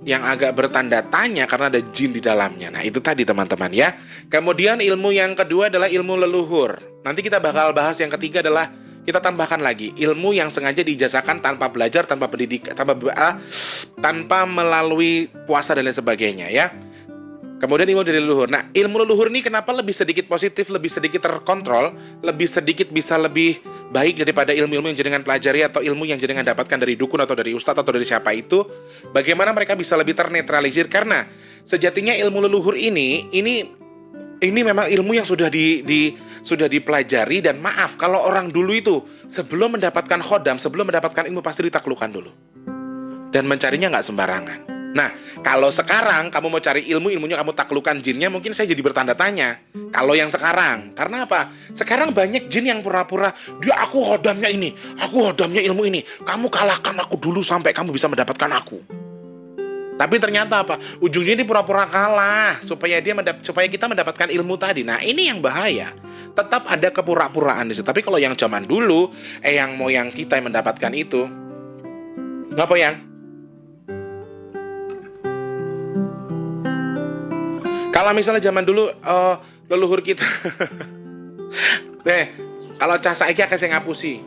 yang agak bertanda tanya karena ada jin di dalamnya. Nah, itu tadi teman-teman ya. Kemudian ilmu yang kedua adalah ilmu leluhur. Nanti kita bakal bahas yang ketiga adalah kita tambahkan lagi ilmu yang sengaja diijazahkan tanpa belajar, tanpa pendidik, tanpa melalui puasa dan lain sebagainya ya. Kemudian ilmu dari leluhur. Nah, ilmu leluhur ini kenapa lebih sedikit positif, lebih sedikit terkontrol, lebih sedikit bisa lebih baik daripada ilmu-ilmu yang jenengan pelajari atau ilmu yang jenengan dapatkan dari dukun atau dari ustadz atau dari siapa itu. Bagaimana mereka bisa lebih ternetralisir? Karena sejatinya ilmu leluhur ini memang ilmu yang sudah sudah dipelajari, dan maaf kalau orang dulu itu sebelum mendapatkan khodam, sebelum mendapatkan ilmu pasti ditaklukkan dulu. Dan mencarinya nggak sembarangan. Nah, kalau sekarang kamu mau cari ilmunya kamu taklukkan jinnya, mungkin saya jadi bertanda tanya. Kalau yang sekarang, karena apa? Sekarang banyak jin yang pura-pura, aku khodamnya ini, aku khodamnya ilmu ini. Kamu kalahkan aku dulu sampai kamu bisa mendapatkan aku. Tapi ternyata apa? Ujungnya ini pura-pura kalah supaya kita mendapatkan ilmu tadi. Nah, ini yang bahaya. Tetap ada kepura-puraan di situ. Tapi kalau yang zaman dulu, yang moyang kita yang mendapatkan itu, ngapa yang? Kalau misalnya zaman dulu leluhur kita, kalau cah saiki akeh sing ngapusi.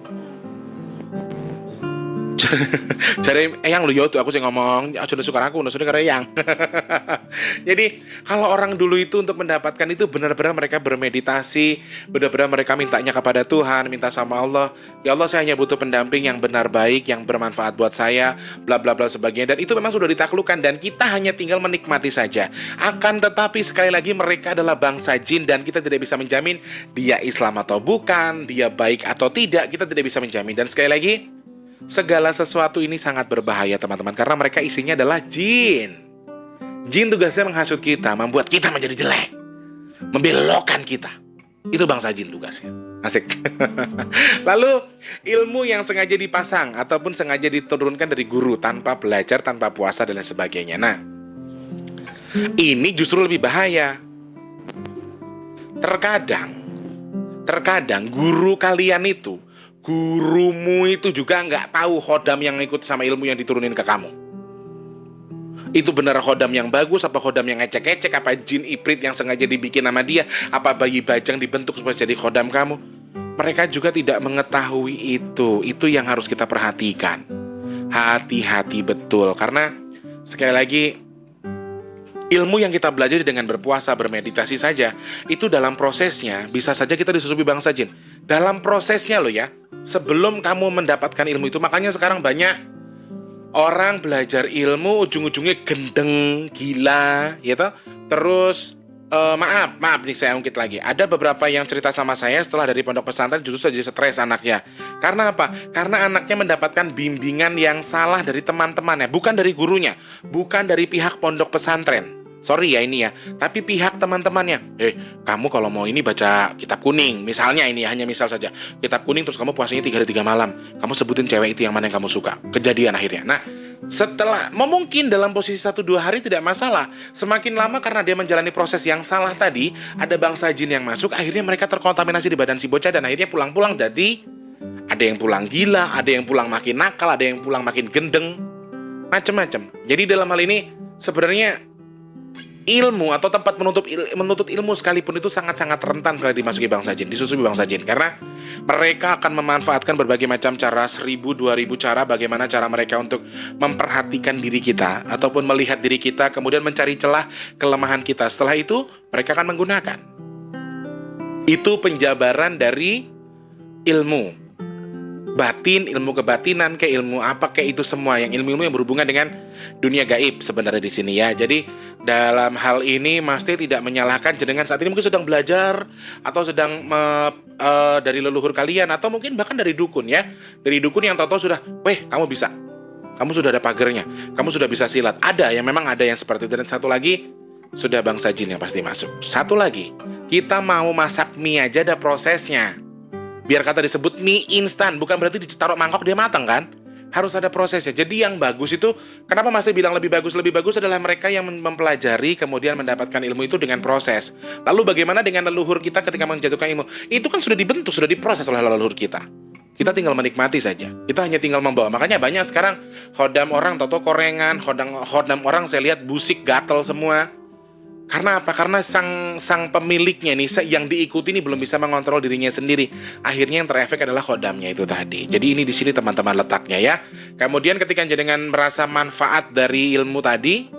Jadi yang lu yo tuh aku sih ngomong aja suka aku nusune karo yang. Jadi kalau orang dulu itu untuk mendapatkan itu benar-benar mereka bermeditasi, benar-benar mereka mintanya kepada Tuhan, minta sama Allah, ya Allah saya hanya butuh pendamping yang benar baik, yang bermanfaat buat saya, bla bla bla sebagainya, dan itu memang sudah ditaklukkan dan kita hanya tinggal menikmati saja. Akan tetapi sekali lagi mereka adalah bangsa jin dan kita tidak bisa menjamin dia Islam atau bukan, dia baik atau tidak, kita tidak bisa menjamin. Dan sekali lagi segala sesuatu ini sangat berbahaya teman-teman, karena mereka isinya adalah jin. Jin tugasnya menghasut kita, membuat kita menjadi jelek, membelokkan kita. Itu bangsa jin tugasnya. Asik. Lalu ilmu yang sengaja dipasang ataupun sengaja diturunkan dari guru tanpa belajar, tanpa puasa dan lain sebagainya. Nah, ini justru lebih bahaya. Terkadang guru kalian itu, gurumu itu juga nggak tahu khodam yang ikut sama ilmu yang diturunin ke kamu. Itu benar khodam yang bagus, apa khodam yang ngecek-ngecek, apa jin iprit yang sengaja dibikin sama dia, apa bayi bajang dibentuk supaya jadi khodam kamu. Mereka juga tidak mengetahui itu. Itu yang harus kita perhatikan. Hati-hati betul, karena sekali lagi ilmu yang kita belajar dengan berpuasa, bermeditasi saja, itu dalam prosesnya bisa saja kita disusupi bangsa jin. Dalam prosesnya loh ya, sebelum kamu mendapatkan ilmu itu. Makanya sekarang banyak orang belajar ilmu ujung-ujungnya gendeng, gila, ya toh. Terus maaf nih saya ungkit lagi. Ada beberapa yang cerita sama saya setelah dari pondok pesantren justru saja stres anaknya. Karena apa? Karena anaknya mendapatkan bimbingan yang salah dari teman-temannya, bukan dari gurunya, bukan dari pihak pondok pesantren. Sorry ya ini ya, tapi pihak teman-temannya. Kamu kalau mau ini baca kitab kuning, misalnya ini hanya misal saja, kitab kuning terus kamu puasanya 3 hari 3 malam. Kamu sebutin cewek itu yang mana yang kamu suka. Kejadian akhirnya. Nah, setelah mungkin dalam posisi 1-2 hari tidak masalah. Semakin lama karena dia menjalani proses yang salah tadi, ada bangsa jin yang masuk, akhirnya mereka terkontaminasi di badan si bocah dan akhirnya pulang-pulang jadi ada yang pulang gila, ada yang pulang makin nakal, ada yang pulang makin gendeng, macem-macem. Jadi dalam hal ini sebenarnya ilmu atau tempat menuntut ilmu sekalipun itu sangat-sangat rentan sekali dimasuki bangsa jin, disusupi bangsa jin, karena mereka akan memanfaatkan berbagai macam cara, 1000-2000 cara bagaimana cara mereka untuk memperhatikan diri kita ataupun melihat diri kita, kemudian mencari celah kelemahan kita. Setelah itu mereka akan menggunakan. Itu penjabaran dari ilmu. batin, ilmu kebatinan, kayak ilmu apa, kayak itu semua yang ilmu-ilmu yang berhubungan dengan dunia gaib sebenarnya di sini ya. Jadi dalam hal ini Mas T tidak menyalahkan jenengan saat ini mungkin sedang belajar atau sedang dari leluhur kalian atau mungkin bahkan dari dukun ya. Dari dukun yang tahu-tahu sudah, "Weh, kamu bisa. Kamu sudah ada pagernya. Kamu sudah bisa silat." Ada yang memang ada yang seperti itu. Dan satu lagi, sudah bangsa jin yang pasti masuk. Satu lagi, kita mau masak mie aja ada prosesnya. Biar kata disebut mie instan, bukan berarti ditaruh mangkok dia matang kan? Harus ada prosesnya. Jadi yang bagus itu, kenapa masih bilang lebih bagus? Lebih bagus adalah mereka yang mempelajari kemudian mendapatkan ilmu itu dengan proses. Lalu bagaimana dengan leluhur kita ketika menjatuhkan ilmu? Itu kan sudah dibentuk, sudah diproses oleh leluhur kita. Kita tinggal menikmati saja. Kita hanya tinggal membawa. Makanya banyak sekarang hodam orang, toto korengan, hodam orang saya lihat busik, gatel semua. Karena apa? Karena sang pemiliknya nih yang diikuti ini belum bisa mengontrol dirinya sendiri. Akhirnya yang terefek adalah khodamnya itu tadi. Jadi ini di sini teman-teman letaknya ya. Kemudian ketika jenengan merasa manfaat dari ilmu tadi,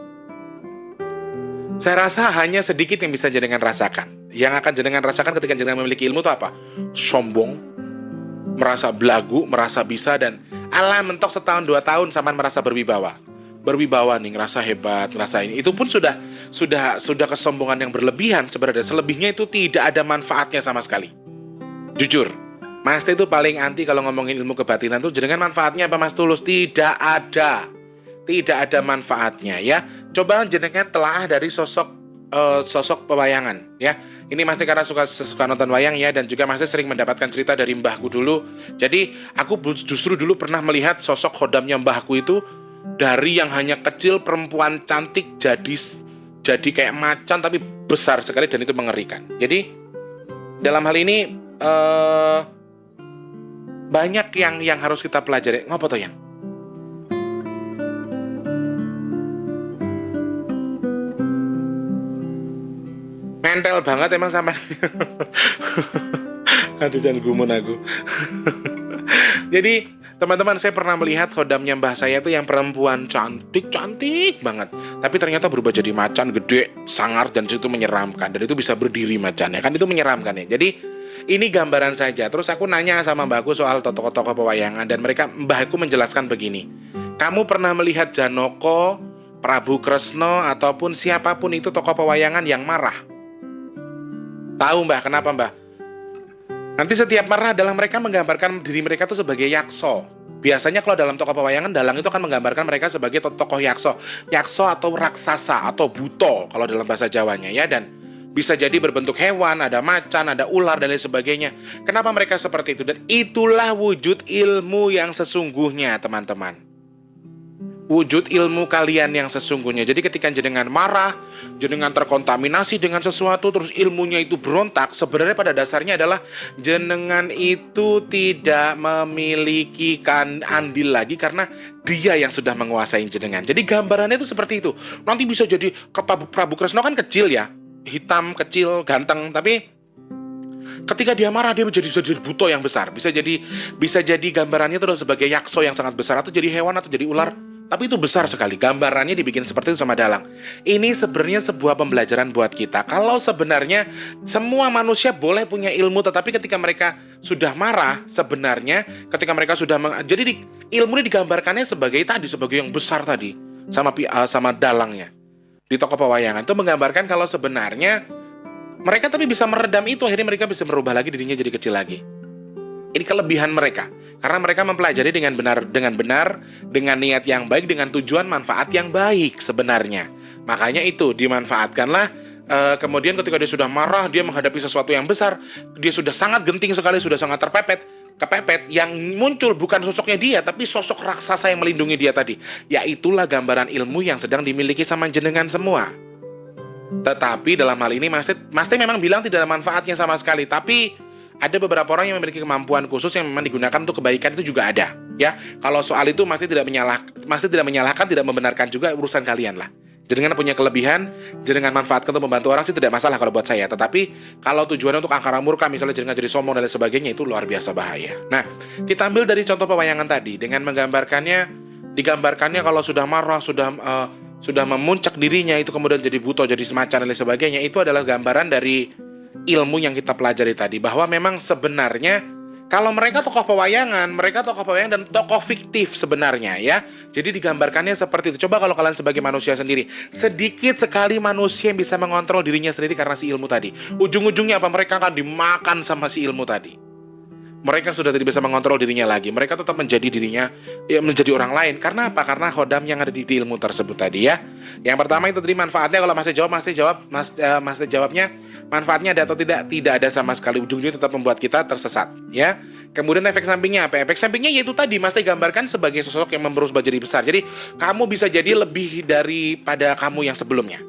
saya rasa hanya sedikit yang bisa jenengan rasakan. Yang akan jenengan rasakan ketika jenengan memiliki ilmu itu apa? Sombong, merasa belagu, merasa bisa, dan ala mentok setahun 2 tahun sampai merasa berwibawa nih, ngerasa hebat, ngerasa ini. Itu pun sudah kesombongan yang berlebihan sebenarnya. Selebihnya itu tidak ada manfaatnya sama sekali. Jujur, Mas T itu paling anti kalau ngomongin ilmu kebatinan tuh. Jenengan manfaatnya apa Mas Tulus? Tidak ada manfaatnya ya. Coba jenengan telaah dari sosok pewayangan ya. Ini Mas T karena suka nonton wayang ya, dan juga Mas T sering mendapatkan cerita dari mbahku dulu. Jadi aku justru dulu pernah melihat sosok khodamnya mbahku itu dari yang hanya kecil, perempuan cantik, jadi kayak macan tapi besar sekali, dan itu mengerikan. Jadi dalam hal ini banyak yang harus kita pelajari. Ngopo toh yang? Mental banget emang sama. Aduh, jangan gumun aku. Jadi teman-teman, saya pernah melihat khodamnya mbah saya itu yang perempuan cantik banget, tapi ternyata berubah jadi macan gede, sangar, dan itu menyeramkan. Dan itu bisa berdiri macannya, kan itu menyeramkan ya. Jadi ini gambaran saja. Terus aku nanya sama mbahku soal tokoh-tokoh pewayangan, dan mbahku menjelaskan begini. Kamu pernah melihat Janoko, Prabu Kresno, ataupun siapapun itu tokoh pewayangan yang marah? Tahu mbah, kenapa mbah? Nanti setiap marah adalah mereka menggambarkan diri mereka itu sebagai yakso. Biasanya kalau dalam tokoh pewayangan, dalang itu akan menggambarkan mereka sebagai tokoh yakso. Yakso atau raksasa atau buto kalau dalam bahasa Jawanya ya. Dan bisa jadi berbentuk hewan, ada macan, ada ular, dan lain sebagainya. Kenapa mereka seperti itu? Dan itulah wujud ilmu yang sesungguhnya teman-teman. Wujud ilmu kalian yang sesungguhnya. Jadi ketika jenengan marah, jenengan terkontaminasi dengan sesuatu, terus ilmunya itu berontak, sebenarnya pada dasarnya adalah jenengan itu tidak memiliki andil lagi, karena dia yang sudah menguasai jenengan. Jadi gambarannya itu seperti itu. Nanti bisa jadi Prabu Kresno kan kecil ya, hitam, kecil, ganteng, tapi ketika dia marah dia menjadi buto yang besar. Bisa jadi gambarannya itu adalah sebagai yakso yang sangat besar, atau jadi hewan, atau jadi ular. Tapi itu besar sekali, gambarannya dibikin seperti itu sama dalang. Ini sebenarnya sebuah pembelajaran buat kita. Kalau sebenarnya semua manusia boleh punya ilmu, tetapi ketika mereka sudah marah, sebenarnya ketika mereka sudah jadi ilmu ini digambarkannya sebagai yang besar tadi, sama dalangnya. Di tokoh pewayangan itu menggambarkan kalau sebenarnya mereka tapi bisa meredam itu, akhirnya mereka bisa merubah lagi dirinya jadi kecil lagi. Ini kelebihan mereka, karena mereka mempelajari dengan benar, dengan niat yang baik, dengan tujuan manfaat yang baik sebenarnya. Makanya itu dimanfaatkanlah. Kemudian ketika dia sudah marah, dia menghadapi sesuatu yang besar, dia sudah sangat genting sekali, sudah sangat kepepet. Yang muncul bukan sosoknya dia, tapi sosok raksasa yang melindungi dia tadi. Yaitulah gambaran ilmu yang sedang dimiliki sama jenengan semua. Tetapi dalam hal ini Mas T memang bilang tidak ada manfaatnya sama sekali, tapi ada beberapa orang yang memiliki kemampuan khusus yang memang digunakan untuk kebaikan, itu juga ada ya. Kalau soal itu Mas T tidak menyalahkan, tidak membenarkan juga, urusan kalian lah. Jenengan punya kelebihan, jenengan manfaatkan untuk membantu orang sih tidak masalah kalau buat saya. Tetapi kalau tujuannya untuk angkara murka, misalnya jenengan jadi sombong dan lain sebagainya, itu luar biasa bahaya. Nah, kita ambil dari contoh pewayangan tadi dengan digambarkannya kalau sudah marah, sudah memuncak dirinya, itu kemudian jadi buto, jadi semacam dan lain sebagainya. Itu adalah gambaran dari ilmu yang kita pelajari tadi, bahwa memang sebenarnya Kalau mereka tokoh pewayangan dan tokoh fiktif sebenarnya ya. Jadi digambarkannya seperti itu. Coba kalau kalian sebagai manusia sendiri, sedikit sekali manusia yang bisa mengontrol dirinya sendiri karena si ilmu tadi. Ujung-ujungnya apa? Mereka akan dimakan sama si ilmu tadi. Mereka sudah tidak bisa mengontrol dirinya lagi. Mereka tetap menjadi dirinya, ya, menjadi orang lain. Karena apa? Karena khodam yang ada di ilmu tersebut tadi ya. Yang pertama itu tadi manfaatnya. Kalau Mas jawabnya manfaatnya ada atau tidak? Tidak ada sama sekali. Ujung-ujungnya tetap membuat kita tersesat ya. Kemudian efek sampingnya apa? Efek sampingnya yaitu tadi Mas gambarkan sebagai sosok yang berubah jadi besar. Jadi kamu bisa jadi lebih daripada kamu yang sebelumnya.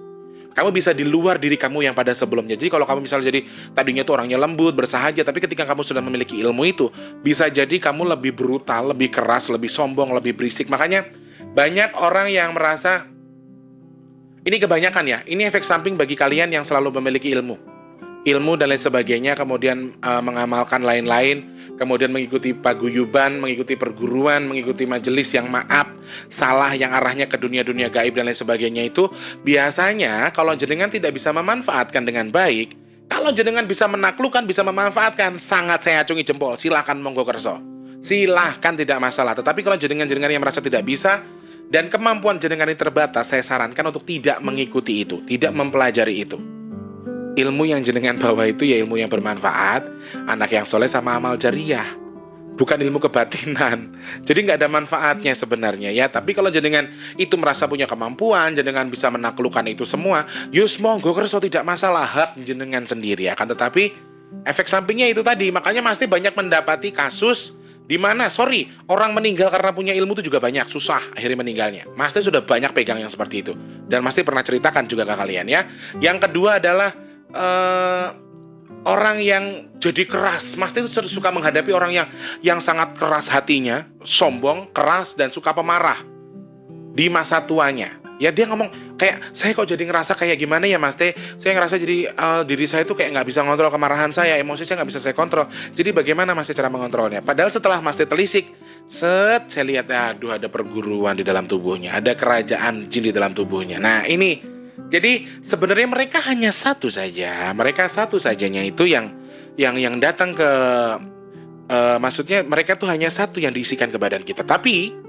Kamu bisa di luar diri kamu yang pada sebelumnya. Jadi kalau kamu misalnya jadi tadinya tuh orangnya lembut, bersahaja, tapi ketika kamu sudah memiliki ilmu itu, bisa jadi kamu lebih brutal, lebih keras, lebih sombong, lebih berisik. Makanya banyak orang yang merasa, ini kebanyakan ya, ini efek samping bagi kalian yang selalu memiliki ilmu dan lain sebagainya, kemudian mengamalkan lain-lain, kemudian mengikuti paguyuban, mengikuti perguruan, mengikuti majelis yang salah, yang arahnya ke dunia-dunia gaib dan lain sebagainya itu, biasanya kalau jenengan tidak bisa memanfaatkan dengan baik, kalau jenengan bisa menaklukkan, bisa memanfaatkan, sangat saya acungi jempol, silahkan monggo kerso, silahkan tidak masalah. Tetapi kalau jenengan yang merasa tidak bisa, dan kemampuan jenengan ini terbatas, saya sarankan untuk tidak mengikuti itu, tidak mempelajari itu. Ilmu yang jenengan bawa itu ya ilmu yang bermanfaat, anak yang soleh sama amal jariah, bukan ilmu kebatinan. Jadi nggak ada manfaatnya sebenarnya ya. Tapi kalau jenengan itu merasa punya kemampuan, jenengan bisa menaklukkan itu semua, yus monggo kerso, tidak masalah, hak jenengan sendiri. Akan tetapi efek sampingnya itu tadi. Makanya pasti banyak mendapati kasus di mana orang meninggal karena punya ilmu itu juga banyak, susah akhirnya meninggalnya. Mas Teh sudah banyak pegang yang seperti itu, dan Mas Teh pernah ceritakan juga ke kalian ya. Yang kedua adalah orang yang jadi keras. Mas itu suka menghadapi orang yang sangat keras hatinya, sombong, keras, dan suka pemarah di masa tuanya. Ya dia ngomong kayak, saya kok jadi ngerasa kayak gimana ya Mas Teh, saya ngerasa jadi diri saya tuh kayak gak bisa ngontrol kemarahan saya, emosi saya gak bisa saya kontrol. Jadi bagaimana Mas Teh cara mengontrolnya? Padahal setelah Mas Teh telisik, saya lihat, aduh ada perguruan di dalam tubuhnya, ada kerajaan jin di dalam tubuhnya. Nah ini, jadi sebenarnya mereka hanya satu saja, itu yang datang ke, maksudnya mereka tuh hanya satu yang diisikan ke badan kita. Tapi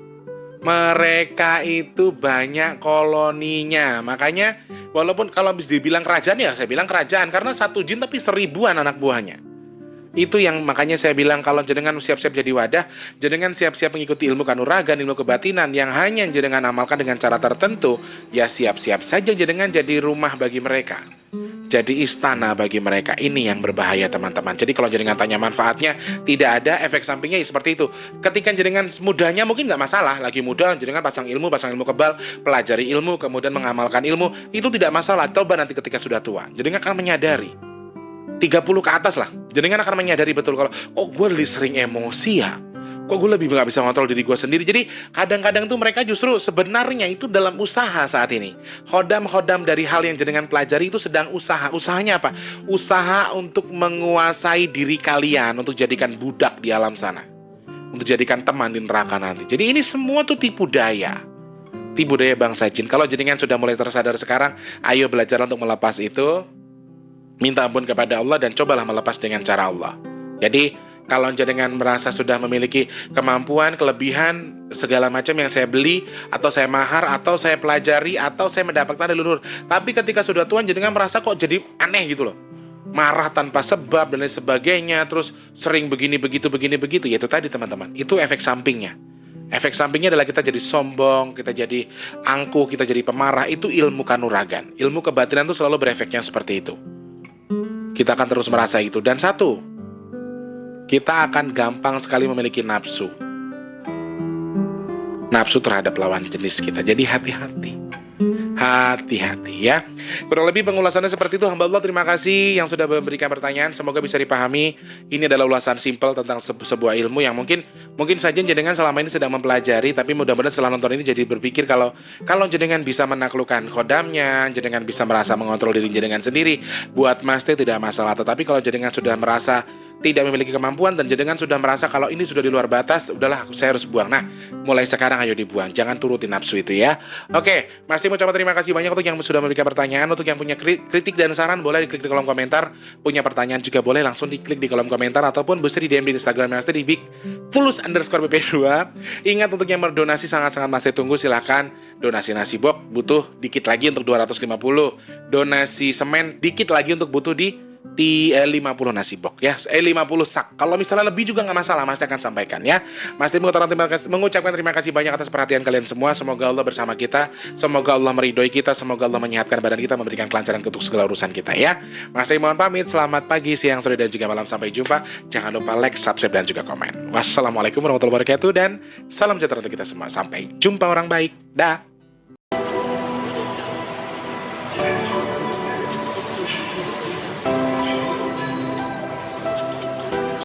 mereka itu banyak koloninya. Makanya walaupun kalau bisa dibilang kerajaan ya saya bilang kerajaan, karena satu jin tapi 1000-an anak buahnya. Itu yang makanya saya bilang kalau jenengan siap-siap jadi wadah, jenengan siap-siap mengikuti ilmu kanuragan, ilmu kebatinan yang hanya jenengan amalkan dengan cara tertentu, ya siap-siap saja jenengan jadi rumah bagi mereka, jadi istana bagi mereka. Ini yang berbahaya teman-teman. Jadi kalau jenengan tanya manfaatnya, tidak ada. Efek sampingnya seperti itu. Ketika jenengan mudanya mungkin nggak masalah, lagi muda jenengan pasang ilmu kebal, pelajari ilmu, kemudian mengamalkan ilmu, itu tidak masalah. Coba nanti ketika sudah tua, jenengan akan menyadari, 30 ke atas lah, jenengan akan menyadari betul kalau, kok gue lebih sering emosi ya, kok gue lebih gak bisa ngontrol diri gue sendiri. Jadi kadang-kadang tuh mereka justru sebenarnya itu dalam usaha saat ini. Hodam-hodam dari hal yang jenengan pelajari itu sedang usaha. Usahanya apa? Usaha untuk menguasai diri kalian, untuk jadikan budak di alam sana, untuk jadikan teman di neraka nanti. Jadi ini semua tuh tipu daya bangsa jin. Kalau jenengan sudah mulai tersadar sekarang, ayo belajar untuk melepas itu. Minta ampun kepada Allah dan cobalah melepas dengan cara Allah. Jadi kalau jenengan merasa sudah memiliki kemampuan, kelebihan, segala macam yang saya beli, atau saya mahar, atau saya pelajari, atau saya mendapatkan dari leluhur, tapi ketika sudah tua jenengan merasa kok jadi aneh gitu loh, marah tanpa sebab dan lain sebagainya, terus sering begini begitu, ya itu tadi teman-teman, itu efek sampingnya. Efek sampingnya adalah kita jadi sombong, kita jadi angkuh, kita jadi pemarah. Itu ilmu kanuragan. Ilmu kebatinan itu selalu berefeknya seperti itu. Kita akan terus merasa itu. Dan satu, kita akan gampang sekali memiliki nafsu terhadap lawan jenis kita. Jadi hati-hati ya. Kurang lebih pengulasannya seperti itu. Hamba Allah terima kasih yang sudah memberikan pertanyaan. Semoga bisa dipahami. Ini adalah ulasan simpel tentang sebuah ilmu yang mungkin saja jenengan selama ini sedang mempelajari, tapi mudah-mudahan setelah nonton ini jadi berpikir kalau jenengan bisa menaklukkan khodamnya, jenengan bisa merasa mengontrol diri jenengan sendiri, buat Mas Teh tidak masalah. Tetapi kalau jenengan sudah merasa tidak memiliki kemampuan dan jenengan sudah merasa kalau ini sudah di luar batas, udahlah saya harus buang. Nah, mulai sekarang ayo dibuang, jangan turuti nafsu itu ya. Oke, masih mau coba terima kasih banyak untuk yang sudah memberikan pertanyaan. Untuk yang punya kritik dan saran boleh diklik di kolom komentar. Punya pertanyaan juga boleh langsung diklik di kolom komentar ataupun bisa di DM di Instagram Master di big_fulus_pp2. Ingat untuk yang berdonasi sangat-sangat masih tunggu, silahkan. Donasi nasi box butuh dikit lagi untuk 250. Donasi semen dikit lagi untuk butuh di 50 nasi box ya, 50 sak. Kalau misalnya lebih juga nggak masalah, Mas akan sampaikan ya. Mas mengucapkan terima kasih banyak atas perhatian kalian semua. Semoga Allah bersama kita, semoga Allah meridhoi kita, semoga Allah menyehatkan badan kita, memberikan kelancaran untuk segala urusan kita ya. Mas mohon pamit, selamat pagi, siang, sore dan juga malam, sampai jumpa. Jangan lupa like, subscribe dan juga komen. Wassalamualaikum warahmatullahi wabarakatuh dan salam sejahtera untuk kita semua. Sampai jumpa orang baik. Dah.